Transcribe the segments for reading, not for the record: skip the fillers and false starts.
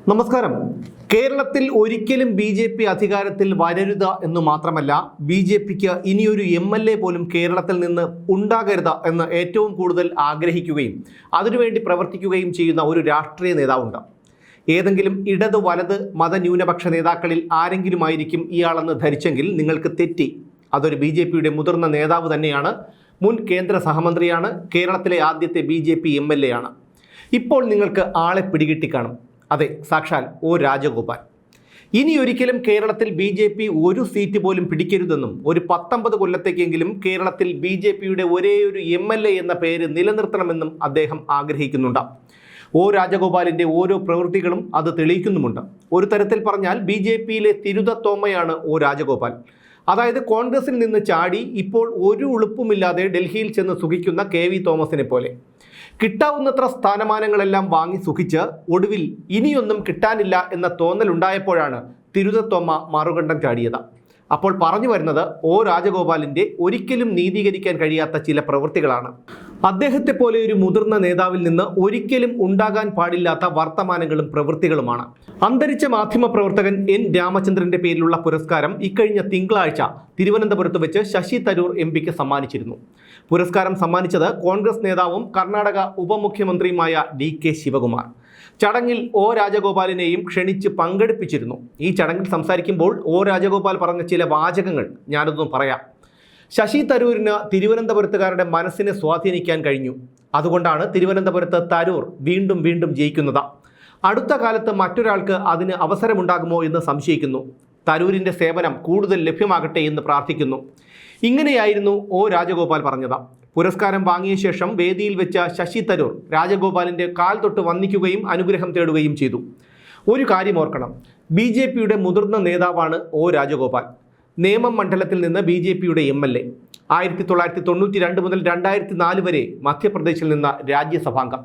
നമസ്കാരം. കേരളത്തിൽ ഒരിക്കലും BJP അധികാരത്തിൽ വരരുത് എന്ന് മാത്രമല്ല, BJPക്ക് ഇനിയൊരു MLA പോലും കേരളത്തിൽ നിന്ന് ഉണ്ടാകരുത് എന്ന് ഏറ്റവും കൂടുതൽ ആഗ്രഹിക്കുകയും അതിനുവേണ്ടി പ്രവർത്തിക്കുകയും ചെയ്യുന്ന ഒരു രാഷ്ട്രീയ നേതാവുണ്ട്. ഏതെങ്കിലും ഇടത് വലത് മതന്യൂനപക്ഷ നേതാക്കളിൽ ആരെങ്കിലുമായിരിക്കും ഇയാളെന്ന് ധരിച്ചെങ്കിൽ നിങ്ങൾക്ക് തെറ്റി. അതൊരു BJPയുടെ മുതിർന്ന നേതാവ് തന്നെയാണ്. മുൻ കേന്ദ്ര സഹമന്ത്രിയാണ്. കേരളത്തിലെ ആദ്യത്തെ BJP MLA ആണ്. ഇപ്പോൾ നിങ്ങൾക്ക് ആളെ പിടികിട്ടിക്കാണും. അതെ, സാക്ഷാൽ O രാജഗോപാൽ. ഇനി ഒരിക്കലും കേരളത്തിൽ BJP ഒരു സീറ്റ് പോലും പിടിക്കരുതെന്നും ഒരു 19 കൊല്ലത്തേക്കെങ്കിലും കേരളത്തിൽ BJPയുടെ ഒരേയൊരു MLA എന്ന പേര് നിലനിർത്തണമെന്നും അദ്ദേഹം ആഗ്രഹിക്കുന്നുണ്ട്. O രാജഗോപാലിൻ്റെ ഓരോ പ്രവൃത്തികളും അത് തെളിയിക്കുന്നുമുണ്ട്. ഒരു തരത്തിൽ പറഞ്ഞാൽ BJPയിലെ തിരുതത്തോമയാണ് O രാജഗോപാൽ. അതായത് കോൺഗ്രസിൽ നിന്ന് ചാടി ഇപ്പോൾ ഒരു ഉളുപ്പുമില്ലാതെ ഡൽഹിയിൽ ചെന്ന് സുഖിക്കുന്ന KV തോമസിനെ പോലെ കിട്ടാവുന്നത്ര സ്ഥാനമാനങ്ങളെല്ലാം വാങ്ങി സുഖിച്ച് ഒടുവിൽ ഇനിയൊന്നും കിട്ടാനില്ല എന്ന തോന്നലുണ്ടായപ്പോഴാണ് തിരുതത്തോമ മറുകണ്ഠം ചാടിയത്. അപ്പോൾ പറഞ്ഞു വരുന്നത് O രാജഗോപാലിൻ്റെ ഒരിക്കലും നീതീകരിക്കാൻ കഴിയാത്ത ചില പ്രവൃത്തികളാണ്. അദ്ദേഹത്തെ പോലെ ഒരു മുതിർന്ന നേതാവിൽ നിന്ന് ഒരിക്കലും ഉണ്ടാകാൻ പാടില്ലാത്ത വർത്തമാനങ്ങളും പ്രവൃത്തികളുമാണ്. അന്തരിച്ച മാധ്യമപ്രവർത്തകൻ N രാമചന്ദ്രന്റെ പേരിലുള്ള പുരസ്കാരം ഇക്കഴിഞ്ഞ തിങ്കളാഴ്ച തിരുവനന്തപുരത്ത് വെച്ച് ശശി തരൂർ MPക്ക് സമ്മാനിച്ചിരുന്നു. പുരസ്കാരം സമ്മാനിച്ചത് കോൺഗ്രസ് നേതാവും കർണാടക ഉപമുഖ്യമന്ത്രിയുമായ DK ശിവകുമാർ. ചടങ്ങിൽ O രാജഗോപാലിനെയും ക്ഷണിച്ച് പങ്കെടുപ്പിച്ചിരുന്നു. ഈ ചടങ്ങിൽ സംസാരിക്കുമ്പോൾ O രാജഗോപാൽ പറഞ്ഞ ചില വാചകങ്ങൾ ഞാനൊന്നും പറയാം. ശശി തരൂരിന് തിരുവനന്തപുരത്തുകാരുടെ മനസ്സിനെ സ്വാധീനിക്കാൻ കഴിഞ്ഞു. അതുകൊണ്ടാണ് തിരുവനന്തപുരത്ത് തരൂർ വീണ്ടും വീണ്ടും ജയിക്കുന്നത്. അടുത്ത കാലത്ത് മറ്റൊരാൾക്ക് അതിന് അവസരമുണ്ടാകുമോ എന്ന് സംശയിക്കുന്നു. തരൂരിൻ്റെ സേവനം കൂടുതൽ ലഭ്യമാകട്ടെ എന്ന് പ്രാർത്ഥിക്കുന്നു. ഇങ്ങനെയായിരുന്നു O രാജഗോപാൽ പറഞ്ഞത്. പുരസ്കാരം വാങ്ങിയ ശേഷം വേദിയിൽ വെച്ച ശശി തരൂർ രാജഗോപാലിൻ്റെ കാൽ തൊട്ട് വന്ദിക്കുകയും അനുഗ്രഹം തേടുകയും ചെയ്തു. ഒരു കാര്യം ഓർക്കണം, BJPയുടെ മുതിർന്ന നേതാവാണ് O രാജഗോപാൽ. നേമം മണ്ഡലത്തിൽ നിന്ന് BJPയുടെ MLA. 1992 മുതൽ 2004 വരെ മധ്യപ്രദേശിൽ നിന്ന് രാജ്യസഭാംഗം.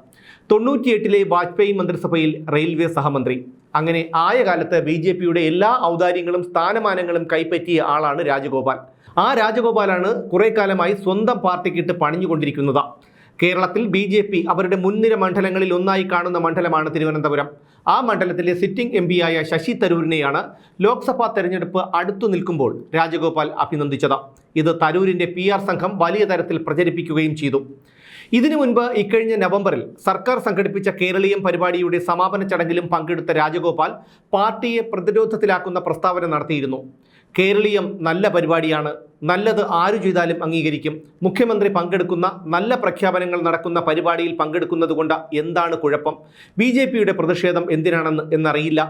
98-ലെ വാജ്പേയി മന്ത്രിസഭയിൽ റെയിൽവേ സഹമന്ത്രി. അങ്ങനെ ആയ കാലത്ത് BJPയുടെ എല്ലാ ഔദാര്യങ്ങളും സ്ഥാനമാനങ്ങളും കൈപ്പറ്റിയ ആളാണ് രാജഗോപാൽ. ആ രാജഗോപാലാണ് കുറെ കാലമായി സ്വന്തം പാർട്ടിക്കിട്ട് പണിഞ്ഞുകൊണ്ടിരിക്കുന്നത്. കേരളത്തിൽ BJP അവരുടെ മുൻനിര മണ്ഡലങ്ങളിൽ ഒന്നായി കാണുന്ന മണ്ഡലമാണ് തിരുവനന്തപുരം. ആ മണ്ഡലത്തിലെ സിറ്റിംഗ് MPയായ ശശി തരൂരിനെയാണ് ലോക്സഭാ തെരഞ്ഞെടുപ്പ് അടുത്തു നിൽക്കുമ്പോൾ രാജഗോപാൽ അഭിനന്ദിച്ചത്. ഇത് തരൂരിൻ്റെ PR സംഘം വലിയ തരത്തിൽ പ്രചരിപ്പിക്കുകയും ചെയ്തു. ഇതിനു മുൻപ് ഇക്കഴിഞ്ഞ നവംബറിൽ സർക്കാർ സംഘടിപ്പിച്ച കേരളീയം പരിപാടിയുടെ സമാപന ചടങ്ങിലും പങ്കെടുത്ത രാജഗോപാൽ പാർട്ടിയെ പ്രതിരോധത്തിലാക്കുന്ന പ്രസ്താവന നടത്തിയിരുന്നു. കേരളീയം നല്ല പരിപാടിയാണ്, നല്ലത് ആരു ചെയ്താലും അംഗീകരിക്കും. മുഖ്യമന്ത്രി പങ്കെടുക്കുന്ന നല്ല പ്രഖ്യാപനങ്ങൾ നടക്കുന്ന പരിപാടിയിൽ പങ്കെടുക്കുന്നത് കൊണ്ട് എന്താണ് കുഴപ്പം? BJPയുടെ പ്രതിഷേധം എന്തിനാണെന്ന് എന്നറിയില്ല.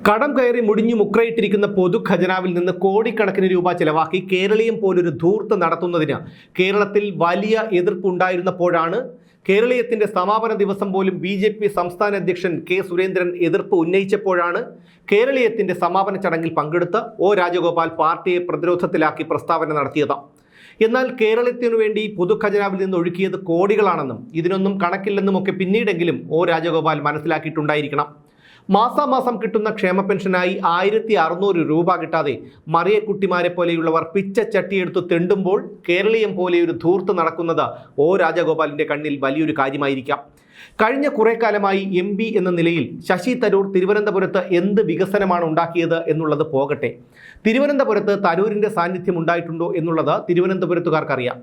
കടം കയറി മുടിഞ്ഞു മുക്രയിട്ടിരിക്കുന്ന പൊതു ഖജനാവിൽ നിന്ന് കോടിക്കണക്കിന് രൂപ ചെലവാക്കി കേരളീയം പോലൊരു ധൂർത്ത് നടത്തുന്നതിന് കേരളത്തിൽ വലിയ എതിർപ്പുണ്ടായിരുന്നപ്പോഴാണ്, കേരളീയത്തിൻ്റെ സമാപന ദിവസം പോലും BJP സംസ്ഥാന അധ്യക്ഷൻ K സുരേന്ദ്രൻ എതിർപ്പ് ഉന്നയിച്ചപ്പോഴാണ് കേരളീയത്തിൻ്റെ സമാപന ചടങ്ങിൽ പങ്കെടുത്ത് O രാജഗോപാൽ പാർട്ടിയെ പ്രതിരോധത്തിലാക്കി പ്രസ്താവന നടത്തിയത്. എന്നാൽ കേരളത്തിനു വേണ്ടി പൊതുഖജനാവിൽ നിന്ന് ഒഴുക്കിയത് കോടികളാണെന്നും ഇതിനൊന്നും കണക്കില്ലെന്നുമൊക്കെ പിന്നീടെങ്കിലും O രാജഗോപാൽ മനസ്സിലാക്കിയിട്ടുണ്ടായിരിക്കണം. മാസാമാസം കിട്ടുന്ന ക്ഷേമ പെൻഷനായി 1600 രൂപ കിട്ടാതെ മറിയക്കുട്ടിമാരെ പോലെയുള്ളവർ പിച്ച ചട്ടിയെടുത്ത് തെണ്ടുമ്പോൾ കേരളീയം പോലെ ഒരു ധൂർത്ത് നടക്കുന്നത് O രാജഗോപാലിൻ്റെ കണ്ണിൽ വലിയൊരു കാര്യമായിരിക്കാം. കഴിഞ്ഞ കുറേ കാലമായി MP എന്ന നിലയിൽ ശശി തരൂർ തിരുവനന്തപുരത്ത് എന്ത് വികസനമാണ് ഉണ്ടാക്കിയത് എന്നുള്ളത് പോകട്ടെ, തിരുവനന്തപുരത്ത് തരൂരിൻ്റെ സാന്നിധ്യം ഉണ്ടായിട്ടുണ്ടോ എന്നുള്ളത് തിരുവനന്തപുരത്തുകാർക്കറിയാം.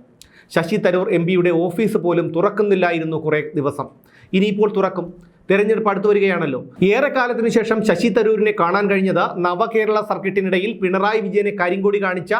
ശശി തരൂർ MPയുടെ ഓഫീസ് പോലും തുറക്കുന്നില്ലായിരുന്നു കുറേ ദിവസം. ഇനിയിപ്പോൾ തുറക്കും. തെരഞ്ഞെടുപ്പ് അടുത്തു വരികയാണല്ലോ. ഏറെക്കാലത്തിന് ശേഷം ശശി തരൂരിനെ കാണാൻ കഴിഞ്ഞത് നവകേരള സർക്കിട്ടിനിടയിൽ പിണറായി വിജയനെ കരിങ്കൊടി കാണിച്ച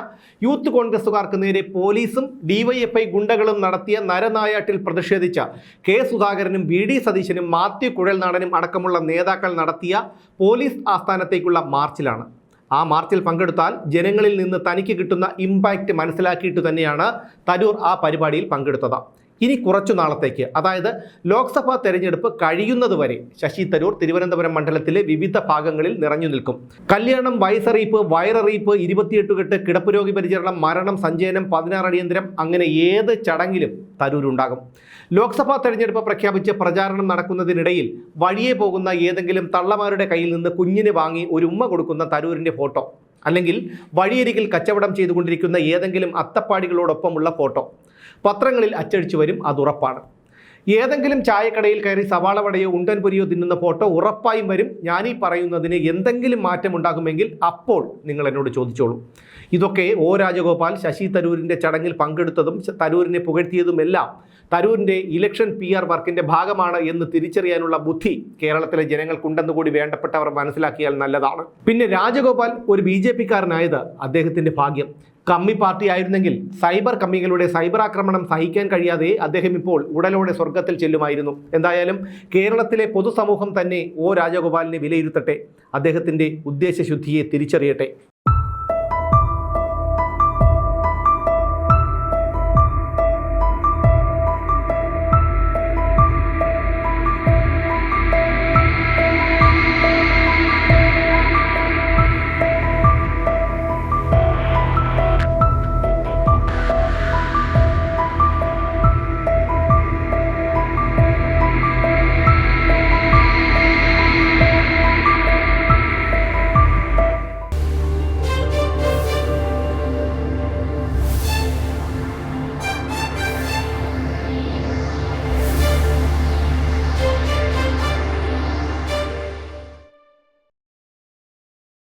യൂത്ത് കോൺഗ്രസുകാർക്ക് നേരെ പോലീസും DYFI ഗുണ്ടകളും നടത്തിയ നരനായാട്ടിൽ പ്രതിഷേധിച്ച K സുധാകരനും VD സതീശനും മാത്യു കുഴൽനാടനും അടക്കമുള്ള നേതാക്കൾ നടത്തിയ പോലീസ് ആസ്ഥാനത്തേക്കുള്ള മാർച്ചിലാണ്. ആ മാർച്ചിൽ പങ്കെടുത്താൽ ജനങ്ങളിൽ നിന്ന് തനിക്ക് കിട്ടുന്ന ഇമ്പാക്റ്റ് മനസ്സിലാക്കിയിട്ട് തന്നെയാണ് തരൂർ ആ പരിപാടിയിൽ പങ്കെടുത്തത്. ഇനി കുറച്ചു നാളത്തേക്ക്, അതായത് ലോക്സഭാ തെരഞ്ഞെടുപ്പ് കഴിയുന്നതുവരെ ശശി തരൂർ തിരുവനന്തപുരം മണ്ഡലത്തിലെ വിവിധ ഭാഗങ്ങളിൽ നിറഞ്ഞു നിൽക്കും. കല്യാണം, വയസ്സറിയിപ്പ്, വയററിയിപ്പ്, 28 കെട്ട്, കിടപ്പുരോഗി പരിചരണം, മരണം, സഞ്ചയനം, 16 അടിയന്തരം, അങ്ങനെ ഏത് ചടങ്ങിലും തരൂരുണ്ടാകും. ലോക്സഭാ തെരഞ്ഞെടുപ്പ് പ്രഖ്യാപിച്ച് പ്രചാരണം നടക്കുന്നതിനിടയിൽ വഴിയെ പോകുന്ന ഏതെങ്കിലും തള്ളമാരുടെ കയ്യിൽ നിന്ന് കുഞ്ഞിന് വാങ്ങി ഒരു ഉമ്മ കൊടുക്കുന്ന തരൂരിൻ്റെ ഫോട്ടോ, അല്ലെങ്കിൽ വഴിയരികിൽ കച്ചവടം ചെയ്തുകൊണ്ടിരിക്കുന്ന ഏതെങ്കിലും അത്തപ്പാടികളോടൊപ്പമുള്ള ഫോട്ടോ പത്രങ്ങളിൽ അച്ചടിച്ചു വരും. അതുറപ്പാണ്. ഏതെങ്കിലും ചായക്കടയിൽ കയറി സവാള വടയോ ഉണ്ടൻ പൊരിയോ തിന്നുന്ന ഫോട്ടോ ഉറപ്പായും വരും. ഞാനീ പറയുന്നതിന് എന്തെങ്കിലും മാറ്റം ഉണ്ടാകുമെങ്കിൽ അപ്പോൾ നിങ്ങൾ എന്നോട് ചോദിച്ചോളൂ. ഇതൊക്കെ ഒ രാജഗോപാൽ ശശി തരൂരിൻ്റെ ചടങ്ങിൽ പങ്കെടുത്തതും തരൂരിനെ പുകഴ്ത്തിയതുമെല്ലാം തരൂരിൻ്റെ ഇലക്ഷൻ PR വർക്കിൻ്റെ ഭാഗമാണ് എന്ന് തിരിച്ചറിയാനുള്ള ബുദ്ധി കേരളത്തിലെ ജനങ്ങൾക്കുണ്ടെന്ന് കൂടി വേണ്ടപ്പെട്ടവർ മനസ്സിലാക്കിയാൽ നല്ലതാണ്. പിന്നെ രാജഗോപാൽ ഒരു BJP-കാരനായത് അദ്ദേഹത്തിൻ്റെ ഭാഗ്യം. കമ്മി പാർട്ടി ആയിരുന്നെങ്കിൽ സൈബർ കമ്മികളുടെ സൈബർ ആക്രമണം സഹിക്കാൻ കഴിയാതെ അദ്ദേഹം ഇപ്പോൾ ഉടലോടെ സ്വർഗത്തിൽ ചെല്ലുമായിരുന്നു. എന്തായാലും കേരളത്തിലെ പൊതുസമൂഹം തന്നെ ഒ രാജഗോപാലിനെ വിലയിരുത്തട്ടെ, അദ്ദേഹത്തിൻ്റെ ഉദ്ദേശശുദ്ധിയെ തിരിച്ചറിയട്ടെ.